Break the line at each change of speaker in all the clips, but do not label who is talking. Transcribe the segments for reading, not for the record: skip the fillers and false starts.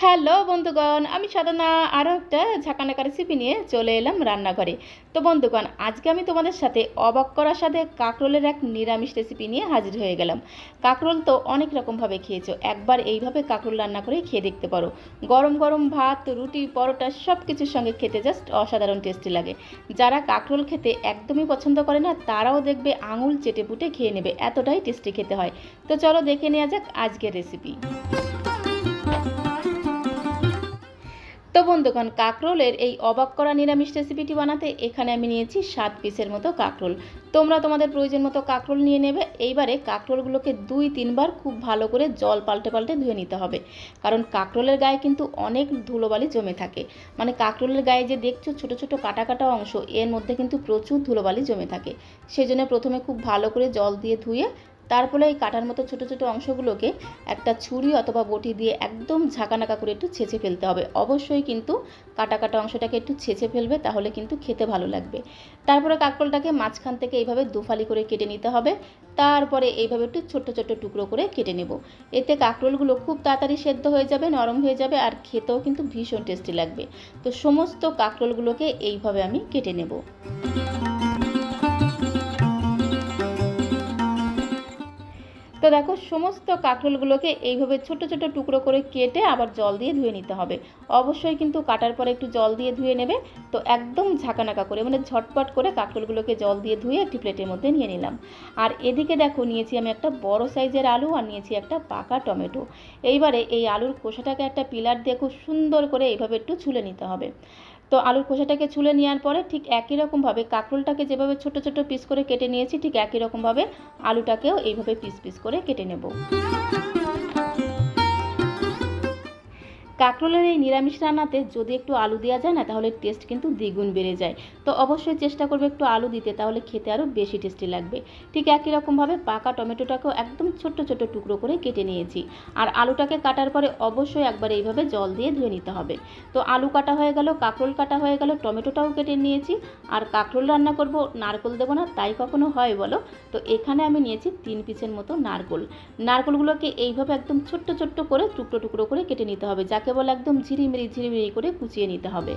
Hello বন্ধুগণ, আমি সাধনা আরও একটা ঝাঁকানাকা রেসিপি নিয়ে চলে এলাম রান্নাঘরে। তো বন্ধুগণ, আজকে আমি তোমাদের সাথে অবাক করার সাথে কাঁকরোলের এক নিরামিষ রেসিপি নিয়ে হাজির হয়ে গেলাম। কাঁকরোল তো অনেক রকমভাবে খেয়েছো, একবার এইভাবে কাঁকরোল রান্না করে খেয়ে দেখতে পারো। গরম গরম ভাত, রুটি, পরোটা সব কিছুর সঙ্গে খেতে জাস্ট অসাধারণ টেস্টি লাগে। যারা কাঁকরোল খেতে একদমই পছন্দ করে না তারাও দেখবে আঙুল চেটে পুটে খেয়ে নেবে, এতটাই টেস্টি খেতে হয়। তো চলো দেখে নেওয়া যাক আজকের রেসিপি। তো বন্ধুগণ, কাঁকরোলের এই অবাক করা নিরামিষ রেসিপিটি বানাতে এখানে আমি নিয়েছি 7 পিসের মতো কাঁকরোল। তোমরা তোমাদের প্রয়োজন মতো কাঁকরোল নিয়ে নেবে। এইবারে কাঁকরোলগুলোকে 2-3 বার খুব ভালো করে জল পাল্টে পাল্টে ধুয়ে নিতে হবে, কারণ কাঁকরোলের গায়ে কিন্তু অনেক ধুলোবালি জমে থাকে। মানে কাঁকরোলের গায়ে যে দেখছো ছোট ছোট কাটা কাটা অংশ, এর মধ্যে কিন্তু প্রচুর ধুলোবালি জমে থাকে। সেজন্য প্রথমে খুব ভালো করে জল দিয়ে ধুয়ে তারপরে এই কাটার মতো ছোট ছোট অংশগুলোকে একটা ছুরি অথবা বটি দিয়ে একদম ঝাঁকানাকা করে একটু ছেঁচে ফেলতে হবে। অবশ্যই কিন্তু কাটা কাটা অংশটাকে একটু ছেঁচে ফেলবে, তাহলে কিন্তু খেতে ভালো লাগবে। তারপরে কাঁকরোলটাকে মাঝখান থেকে এইভাবে দুফালি করে কেটে নিতে হবে। তারপরে এইভাবে একটু ছোট্ট ছোট্ট টুকরো করে কেটে নেব। এতে কাঁকরোলগুলো খুব তাড়াতাড়ি সেদ্ধ হয়ে যাবে, নরম হয়ে যাবে, আর খেতেও কিন্তু ভীষণ টেস্টি লাগবে। তো সমস্ত কাঁকরোলগুলোকে এইভাবে আমি কেটে নেব। তো দেখো, সমস্ত কাঁকরোলগুলোকে এইভাবে ছোট ছোট টুকরো করে কেটে আবার জল দিয়ে ধুয়ে নিতে হবে। অবশ্যই কিন্তু কাটার পরে একটু জল দিয়ে ধুয়ে নেবে। তো একদম ঝাঁকানাকা করে, মানে ঝটপট করে কাঁকরোলগুলোকে জল দিয়ে ধুয়ে একটি প্লেটের মধ্যে নিয়ে নিলাম। আর এদিকে দেখো, নিয়েছি আমি একটা বড় সাইজের আলু আর নিয়েছি একটা পাকা টমেটো। এইবারে এই আলুর খোসাটাকে একটা পিলার দিয়ে খুব সুন্দর করে এইভাবে একটু ছুলে নিতে হবে। তো আলুর খোসাটাকে ছুলে নেওয়ার পরে ঠিক একই রকমভাবে কাঁকরোলটাকে যেভাবে ছোট ছোট পিস করে কেটে নিয়েছি, ঠিক একই রকমভাবে আলুটাকেও এইভাবে পিস পিস করে কেটে নেব। কাঁকরোলের এই নিরামিষ রান্নাতে যদি একটু আলু দেওয়া যায় না, তাহলে টেস্ট কিন্তু দ্বিগুণ বেড়ে যায়। তো অবশ্যই চেষ্টা করবে একটু আলু দিতে, তাহলে খেতে আরও বেশি টেস্টি লাগবে। ঠিক একই রকমভাবে পাকা টমেটোটাকেও একদম ছোট্ট ছোট্ট টুকরো করে কেটে নিয়েছি। আর আলুটাকে কাটার পরে অবশ্যই একবার এইভাবে জল দিয়ে ধুয়ে নিতে হবে। তো আলু কাটা হয়ে গেল, কাঁকরোল কাটা হয়ে গেল, টমেটোটাও কেটে নিয়েছি। আর কাঁকরোল রান্না করব, নারকেল দেবো না, তাই কখনো হয় বলো? তো এখানে আমি নিয়েছি 3 পিসের মতো নারকেল। নারকেলগুলোকে এইভাবে একদম ছোট্ট ছোট্ট করে টুকরো টুকরো করে কেটে নিতে হবে, যাকে বলে একদম ঝিরিমিরি ঝিরিমিরি করে কুচিয়ে নিতে হবে।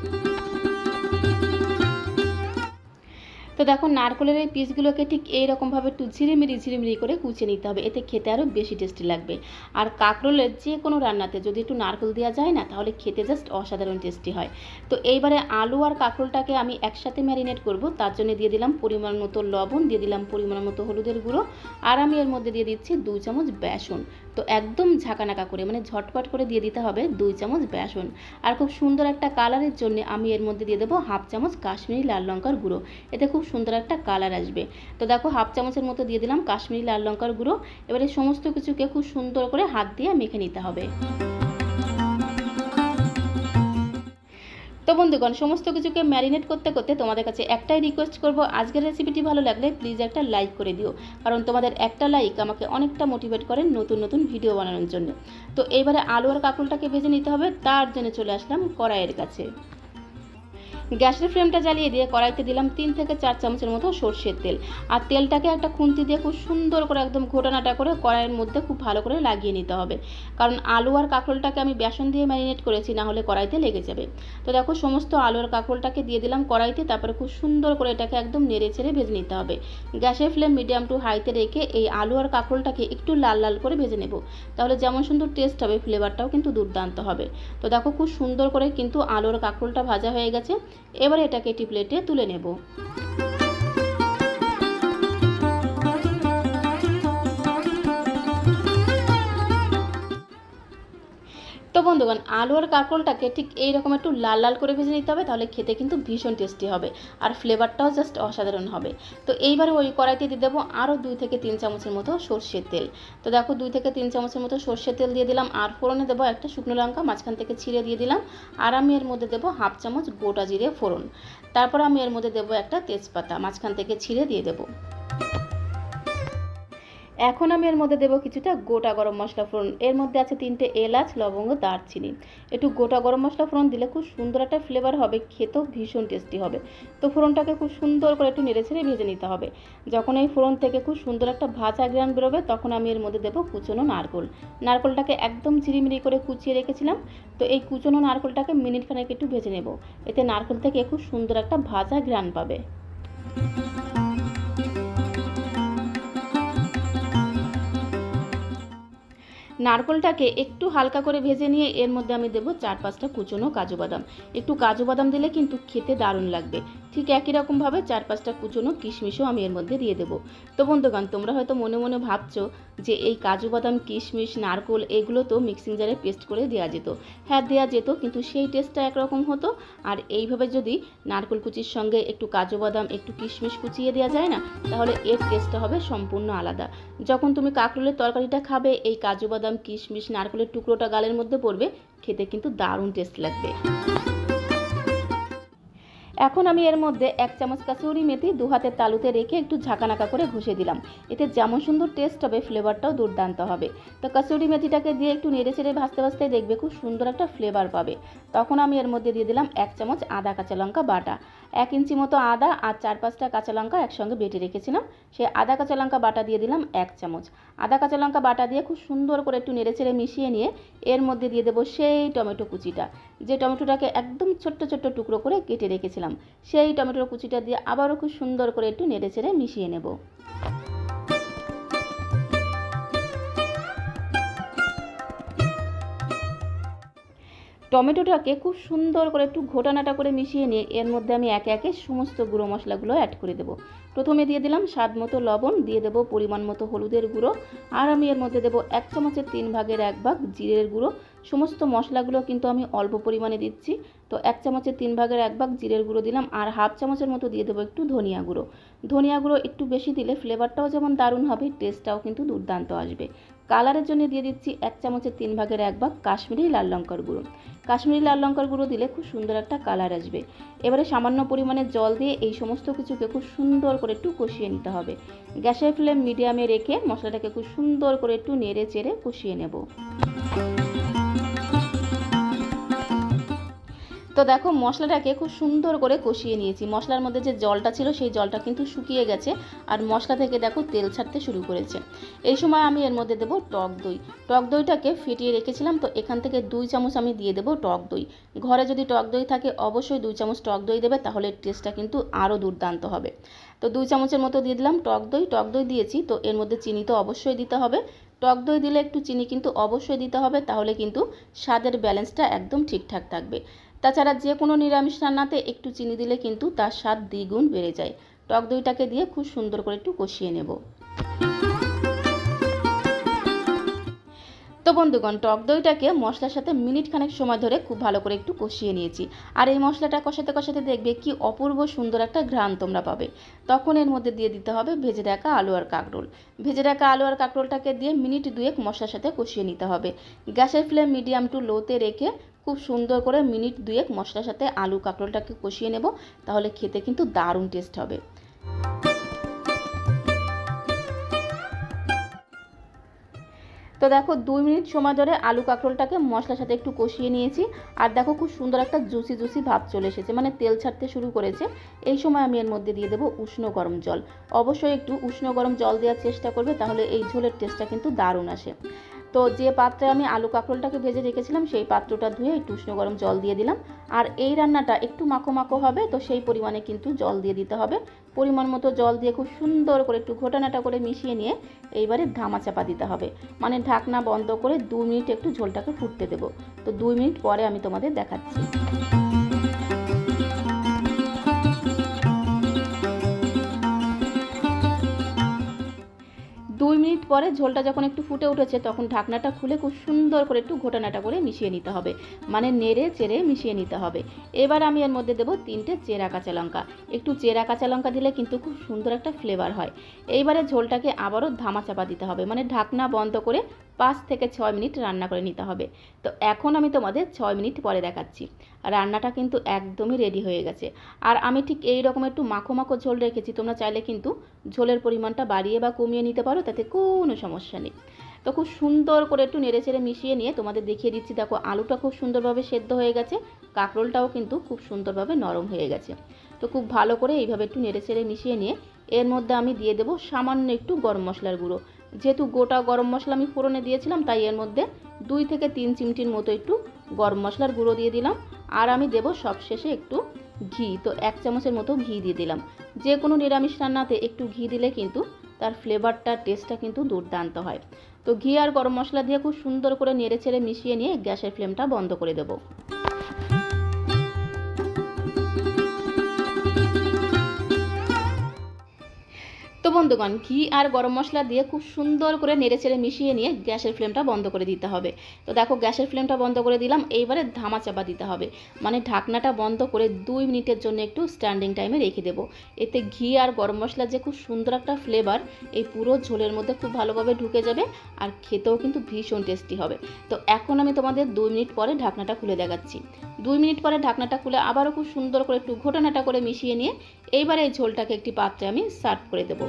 তো দেখো, নারকেলের এই পিসগুলোকে ঠিক এইরকমভাবে একটু ঝিরিমিরি ঝিরিমিরি করে কুচিয়ে নিতে হবে, এতে খেতে আরও বেশি টেস্টি লাগবে। আর কাঁকরোলের যে কোনো রান্নাতে যদি একটু নারকেল দেওয়া যায় না, তাহলে খেতে জাস্ট অসাধারণ টেস্টি হয়। তো এইবারে আলু আর কাঁকরোলটাকে আমি একসাথে ম্যারিনেট করব। তার জন্য দিয়ে দিলাম পরিমাণ মতো লবণ, দিয়ে দিলাম পরিমাণ মতো হলুদের গুঁড়ো, আর আমি এর মধ্যে দিয়ে দিচ্ছি 2 চামচ বেসন। তো একদম ঝাঁকানাকা করে, মানে ঝটপট করে দিয়ে দিতে হবে 2 চামচ বেসন। আর খুব সুন্দর একটা কালারের জন্য আমি এর মধ্যে দিয়ে দেবো 1/2 চামচ কাশ্মীরি লাল লঙ্কার গুঁড়ো। এতে খুব সুন্দর একটা কালার আসবে। তো দেখো, 1/2 চামচের মতো দিয়ে দিলাম কাশ্মীরি লাল লঙ্কার গুঁড়ো। এবারে সমস্ত কিছুকে খুব সুন্দর করে হাত দিয়ে মেখে নিতে হবে। তো বন্ধুগণ, সমস্ত কিছুকে ম্যারিনেট করতে করতে তোমাদের কাছে একটাই রিকোয়েস্ট করব, আজকের রেসিপিটি ভালো লাগলে প্লিজ একটা লাইক করে দিও, কারণ তোমাদের একটা লাইক আমাকে অনেকটা মোটিভেট করে নতুন নতুন ভিডিও বানানোর জন্য। তো এইবারে আলু আর কাঁকরোলটাকে ভেজে নিতে হবে, তার জন্য চলে আসলাম কড়াইয়ের কাছে। গ্যাসের ফ্লেমটা জ্বালিয়ে দিয়ে কড়াইতে দিলাম 3 থেকে 4 চামচের মতো সরষের তেল। আর তেলটাকে একটা খুন্তি দিয়ে খুব সুন্দর করে একদম ঘোটানাটা করে কড়াইয়ের মধ্যে খুব ভালো করে লাগিয়ে নিতে হবে, কারণ আলু আর কাঁকরোলটাকে আমি বেসন দিয়ে ম্যারিনেট করেছি, না হলে কড়াইতে লেগে যাবে। তো দেখো, সমস্ত আলু আর কাঁকরোলটাকে দিয়ে দিলাম কড়াইতে, তারপরে খুব সুন্দর করে এটাকে একদম নেড়ে ছেড়ে ভেজে নিতে হবে। গ্যাসের ফ্লেম মিডিয়াম টু হাইতে রেখে এই আলু আর কাঁকরোলটাকে একটু লাল লাল করে ভেজে নেব, তাহলে যেমন সুন্দর টেস্ট হবে, ফ্লেভারটাও কিন্তু দুর্দান্ত হবে। তো দেখো, খুব সুন্দর করে কিন্তু আলু আর কাঁকরোলটা ভাজা হয়ে গেছে। এবারে এটাকে একটি প্লেটে তুলে নেব। তো বন্ধুগণ, আলু আর কাঁকরোলটাকে ঠিক এইরকম একটু লাল লাল করে ভেজে নিতে হবে, তাহলে খেতে কিন্তু ভীষণ টেস্টি হবে, আর ফ্লেভারটাও জাস্ট অসাধারণ হবে। তো এইবারে ওই কড়াইতে দিয়ে দেবো আরও 2 থেকে 3 চামচের মতো সর্ষের তেল। তো দেখো, 2 থেকে 3 চামচের মতো সর্ষের তেল দিয়ে দিলাম, আর ফোড়নে দেবো একটা শুকনো লঙ্কা মাঝখান থেকে ছিঁড়ে দিয়ে দিলাম। আর আমি এর মধ্যে দেবো 1/2 চামচ গোটা জিরে ফোড়ন। তারপর আমি এর মধ্যে দেবো একটা তেজপাতা মাঝখান থেকে ছিঁড়ে দিয়ে দেবো। এখন আমি এর মধ্যে দেবো কিছুটা গোটা গরম মশলা ফোড়ন। এর মধ্যে আছে 3টে এলাচ, লবঙ্গ, দারচিনি। একটু গোটা গরম মশলা ফোড়ন দিলে খুব সুন্দর একটা ফ্লেভার হবে, খেতেও ভীষণ টেস্টি হবে। তো ফোড়নটাকে খুব সুন্দর করে একটু নেড়েছেড়ে ভেজে নিতে হবে। যখন এই ফোড়ন থেকে খুব সুন্দর একটা ভাজা ঘ্রাণ বেরোবে তখন আমি এর মধ্যে দেবো কুচনো নারকেল। নারকেলটাকে একদম ঝিরিমিরি করে কুচিয়ে রেখেছিলাম। তো এই কুচনো নারকেলটাকে মিনিট খানেক একটু ভেজে নেব। এতে নারকেল থেকে খুব সুন্দর একটা ভাজা ঘ্রাণ পাবে। নারকেলটাকে একটু হালকা করে ভেজে নিয়ে এর মধ্যে আমি দেবো 4-5টা কুচনো কাজু বাদাম। একটু কাজু বাদাম দিলে কিন্তু খেতে দারুণ লাগবে। ঠিক একই রকমভাবে 4-5টা কুচনো কিশমিশও আমি এর মধ্যে দিয়ে দেবো। তো বন্ধুগণ, তোমরা হয়তো মনে মনে ভাবছো যে এই কাজু বাদাম, কিশমিশ, নারকেল এগুলো তো মিক্সিং জারে পেস্ট করে দেওয়া যেত। হ্যাঁ, দেওয়া যেত, কিন্তু সেই টেস্টটা একরকম হতো। আর এইভাবে যদি নারকেল কুচির সঙ্গে একটু কাজু বাদাম, একটু কিশমিশ কুচিয়ে দেওয়া যায় না, তাহলে এর টেস্টটা হবে সম্পূর্ণ আলাদা। যখন তুমি কাঁকরোলের তরকারিটা খাবে, এই কাজু বাদাম, কিশমিশ, নারকেলের টুকরোটা গালের মধ্যে পড়বে, খেতে কিন্তু দারুণ টেস্ট লাগবে। এখন আমি এর মধ্যে 1 চামচ কাসুরি মেথি 2 হাতের তালুতে রেখে একটু ঝাঁকানাকা করে ঘষে দিলাম। এতে যেমন সুন্দর টেস্ট হবে, ফ্লেভারটাও দুর্দান্ত হবে। তো কাসুরি মেথিটাকে দিয়ে একটু নেড়েচেড়ে ভাজতে ভাজতে দেখবে খুব সুন্দর একটা ফ্লেভার পাবে। তখন আমি এর মধ্যে দিয়ে দিলাম 1 চামচ আদা কাঁচা লঙ্কা বাটা। 1 ইঞ্চি মতো আদা আর 4-5টা কাঁচা লঙ্কা একসঙ্গে বেটে রেখেছিলাম, সেই আদা কাঁচা লঙ্কা বাটা দিয়ে দিলাম 1 চামচ। আদা কাঁচা লঙ্কা বাটা দিয়ে খুব সুন্দর করে একটু নেড়েচেড়ে মিশিয়ে নিয়ে এর মধ্যে দিয়ে দেবো সেই টমেটো কুচিটা, যে টমেটোটাকে একদম ছোট্ট ছোট্ট টুকরো করে কেটে রেখেছিলাম। সেই টমেটোর কুচিটা দিয়ে আবারও খুব সুন্দর করে একটু নেড়েচেড়ে মিশিয়ে নেব। টমেটোটাকে খুব সুন্দর করে একটু ঘোটানাটা করে মিশিয়ে নিয়ে এর মধ্যে আমি একে একে সমস্ত গুঁড়ো মশলাগুলো অ্যাড করে দেবো। প্রথমে দিয়ে দিলাম স্বাদ মতো লবণ, দিয়ে দেবো পরিমাণ মতো হলুদের গুঁড়ো, আর আমি এর মধ্যে দেবো 1 চামচের 3 ভাগের 1 ভাগ জিরের গুঁড়ো। সমস্ত মশলাগুলো কিন্তু আমি অল্প পরিমাণে দিচ্ছি। তো 1 চামচের 3 ভাগের 1 ভাগ জিরের গুঁড়ো দিলাম, আর হাফ চামচের মতো দিয়ে দেবো একটু ধনিয়া গুঁড়ো। ধনিয়া গুঁড়ো একটু বেশি দিলে ফ্লেভারটাও যেমন দারুণ হবে, টেস্টটাও কিন্তু দুর্দান্ত আসবে। কালারের জন্য দিয়ে দিচ্ছি 1 চামচের 3 ভাগের 1 ভাগ কাশ্মীরি লাল লঙ্কার গুঁড়ো। কাশ্মীরি লাল লঙ্কার গুঁড়ো দিলে খুব সুন্দর একটা কালার আসবে। এবারে সামান্য পরিমাণে জল দিয়ে এই সমস্ত কিছুকে খুব সুন্দর করে একটু কষিয়ে নিতে হবে। গ্যাসের ফ্লেম মিডিয়ামে রেখে মশলাটাকে খুব সুন্দর করে একটু নেড়ে চেড়ে কষিয়ে নেব। তো দেখো, মশলাটাকে খুব সুন্দর করে কষিয়ে নিয়েছি। মশলার মধ্যে যে জলটা ছিল সেই জলটা কিন্তু শুকিয়ে গেছে, আর মশলা থেকে দেখো তেল ছাড়তে শুরু করেছে। এই সময় আমি এর মধ্যে দেবো টক দই। টক দইটাকে ফেটিয়ে রেখেছিলাম, তো এখান থেকে 2 চামচ আমি দিয়ে দেবো টক দই। ঘরে যদি টক দই থাকে অবশ্যই 2 চামচ টক দই দেবে, তাহলে টেস্টটা কিন্তু আরও দুর্দান্ত হবে। তো 2 চামচের মতো দিয়ে দিলাম টক দই। টক দই দিয়েছি, তো এর মধ্যে চিনি তো অবশ্যই দিতে হবে। টক দই দিলে একটু চিনি কিন্তু অবশ্যই দিতে হবে, তাহলে কিন্তু স্বাদের ব্যালেন্সটা একদম ঠিকঠাক থাকবে। তাছাড়া যে কোনো নিরামিষ রান্নাতে একটু চিনি দিলে কিন্তু তার স্বাদ দ্বিগুণ বেড়ে যায়। টক দইটাকে দিয়ে খুব সুন্দর করে একটু কষিয়ে নেব। তো বন্ধুগণ, টক দইটাকে মশলার সাথে মিনিট খানেক সময় ধরে খুব ভালো করে একটু কষিয়ে নিয়েছি। আর এই মশলাটা কষাতে কষাতে দেখবে কি অপূর্ব সুন্দর একটা ঘ্রাণ তোমরা পাবে। তখন এর মধ্যে দিয়ে দিতে হবে ভেজে রাখা আলু আর কাঁকরোল। ভেজে রাখা আলু আর কাঁকরোলটাকে দিয়ে মিনিট 2 মশলার সাথে কষিয়ে নিতে হবে। গ্যাসের ফ্লেম মিডিয়াম টু লোতে রেখে খুব সুন্দর করে মিনিট 2 মশলার সাথে আলু কাঁকরোলটাকে কষিয়ে নেব, তাহলে খেতে কিন্তু দারুণ টেস্ট হবে। তো দেখো, 2 মিনিট সময় ধরে আলু কাঁকরোলটাকে মশলার সাথে একটু কষিয়ে নিয়েছি। আর দেখো খুব সুন্দর একটা জুসি জুসি ভাব চলে এসেছে, মানে তেল ছাড়তে শুরু করেছে। এই সময় আমি এর মধ্যে দিয়ে দেবো উষ্ণ গরম জল। অবশ্যই একটু উষ্ণ গরম জল দেওয়ার চেষ্টা করবে, তাহলে এই ঝোলের টেস্টটা কিন্তু দারুণ আসে। তো যে পাত্রে আমি আলু কাঁকরোলটাকে ভেজে রেখেছিলাম সেই পাত্রটা ধুয়ে একটু উষ্ণ গরম জল দিয়ে দিলাম। আর এই রান্নাটা একটু মাখো মাখো হবে, তো সেই পরিমাণে কিন্তু জল দিয়ে দিতে হবে। পরিমাণ মতো জল দিয়ে খুব সুন্দর করে একটু ঘোটানাটা করে মিশিয়ে নিয়ে এইবারে ধামা চাপা দিতে হবে, মানে ঢাকনা বন্ধ করে 2 মিনিট একটু ঝোলটাকে ফুটতে দেবো। তো 2 মিনিট পরে আমি তোমাদের দেখাচ্ছি। 2 মিনিট পরে ঝোলটা যখন একটু ফুটে উঠেছে তখন ঢাকনাটা খুলে খুব সুন্দর করে একটু ঘোটানাটা করে মিশিয়ে নিতে হবে, মানে নেড়ে চেড়ে মিশিয়ে নিতে হবে। এবার আমি এর মধ্যে দেবো 3টে চেরা কাঁচা লঙ্কা। একটু চেরা কাঁচা লঙ্কা দিলে কিন্তু খুব সুন্দর একটা ফ্লেভার হয়। এইবারে ঝোলটাকে আবারও ধামা চাপা দিতে হবে, মানে ঢাকনা বন্ধ করে 5 থেকে 6 মিনিট রান্না করে নিতে হবে। তো এখন আমি তোমাদের 6 মিনিট পরে দেখাচ্ছি। রান্নাটা কিন্তু একদমই রেডি হয়ে গেছে। আর আমি ঠিক এই রকম একটু মাখো মাখো ঝোল রেখেছি, তোমরা চাইলে কিন্তু ঝোলের পরিমাণটা বাড়িয়ে বা কমিয়ে নিতে পারো, তাতে কোনো সমস্যা নেই। তো খুব সুন্দর করে একটু নেড়েচেড়ে মিশিয়ে নিয়ে তোমাদের দেখিয়ে দিচ্ছি, দেখো আলুটা খুব সুন্দরভাবে সেদ্ধ হয়ে গেছে, কাঁকরোলটাও কিন্তু খুব সুন্দরভাবে নরম হয়ে গেছে। তো খুব ভালো করে এইভাবে একটু নেড়েচেড়ে মিশিয়ে নিয়ে এর মধ্যে আমি দিয়ে দেবো সামান্য একটু গরম মশলার গুঁড়ো। যেহেতু গোটা গরম মশলা আমি ফোড়নে দিয়েছিলাম, তাই এর মধ্যে 2 থেকে 3 চিমটির মতো একটু গরম মশলার গুঁড়ো দিয়ে দিলাম। আর আমি দেবো সবশেষে একটু ঘি, তো 1 চামচের মতো ঘি দিয়ে দিলাম। যে কোনো নিরামিষ রান্নাতে একটু ঘি দিলে কিন্তু তার ফ্লেভারটা, টেস্টটা কিন্তু দুর্দান্ত হয়। তো ঘি আর গরম মশলা দিয়ে খুব সুন্দর করে নেড়েচেড়ে মিশিয়ে নিয়ে গ্যাসের ফ্লেমটা বন্ধ করে দেবো। তো বন্ধুগণ, ঘি আর গরম মশলা দিয়ে খুব সুন্দর করে নেড়েচেড়ে মিশিয়ে নিয়ে গ্যাসের ফ্লেমটা বন্ধ করে দিতে হবে। তো দেখো গ্যাসের ফ্লেমটা বন্ধ করে দিলাম, এইবারে ধামা চাপা দিতে হবে, মানে ঢাকনাটা বন্ধ করে 2 মিনিটের জন্য একটু স্ট্যান্ডিং টাইমে রেখে দেবো। এতে ঘি আর গরম মশলার যে খুব সুন্দর একটা ফ্লেভার এই পুরো ঝোলের মধ্যে খুব ভালোভাবে ঢুকে যাবে, আর খেতেও কিন্তু ভীষণ টেস্টি হবে। তো এখন আমি তোমাদের 2 মিনিট পরে ঢাকনাটা খুলে দেখাচ্ছি। 2 মিনিট পরে ঢাকনাটা খুলে আবারও খুব সুন্দর করে একটু ঘোটানাটা করে মিশিয়ে নিয়ে এইবারে এই ঝোলটাকে একটি পাত্রে আমি সার্ভ করে দেবো।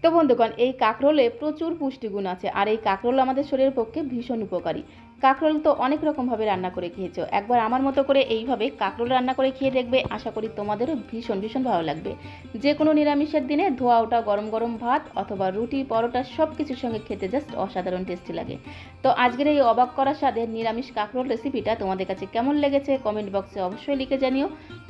তো বন্ধুগণ, এই কাঁকরোলে প্রচুর পুষ্টিগুণ আছে, আর এই কাঁকরোল আমাদের শরীরের পক্ষে ভীষণ উপকারী। কাঁকরোল তো অনেক রকমভাবে রান্না করে খেয়েছো, একবার আমার মতো করে এইভাবে কাঁকরোল রান্না করে খেয়ে দেখবে, আশা করি তোমাদেরও ভীষণ ভীষণ ভালো লাগবে। যে কোনো নিরামিষের দিনে ধোয়া ওঠা গরম গরম ভাত অথবা রুটি, পরোটা সব কিছুর সঙ্গে খেতে জাস্ট অসাধারণ টেস্টি লাগে। তো আজকের এই অবাক করা স্বাদের নিরামিষ কাঁকরোল রেসিপিটা তোমাদের কাছে কেমন লেগেছে কমেন্ট বক্সে অবশ্যই লিখে জানিও।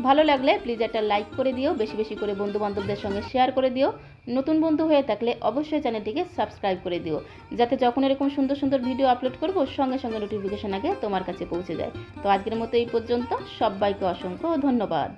ভালো লাগলে প্লিজ একটা লাইক করে দিও, বেশি বেশি করে বন্ধু বান্ধবদের সঙ্গে শেয়ার করে দিও। নতুন বন্ধু হয়ে থাকলে অবশ্যই চ্যানেলটিকে সাবস্ক্রাইব করে দিও, যাতে যখন এরকম সুন্দর সুন্দর ভিডিও আপলোড করব সঙ্গে সঙ্গে নোটিফিকেশন আগে তোমার কাছে পৌঁছে যায়। তো আজকের মতো এই পর্যন্ত, সবাইকে অসংখ্য ধন্যবাদ।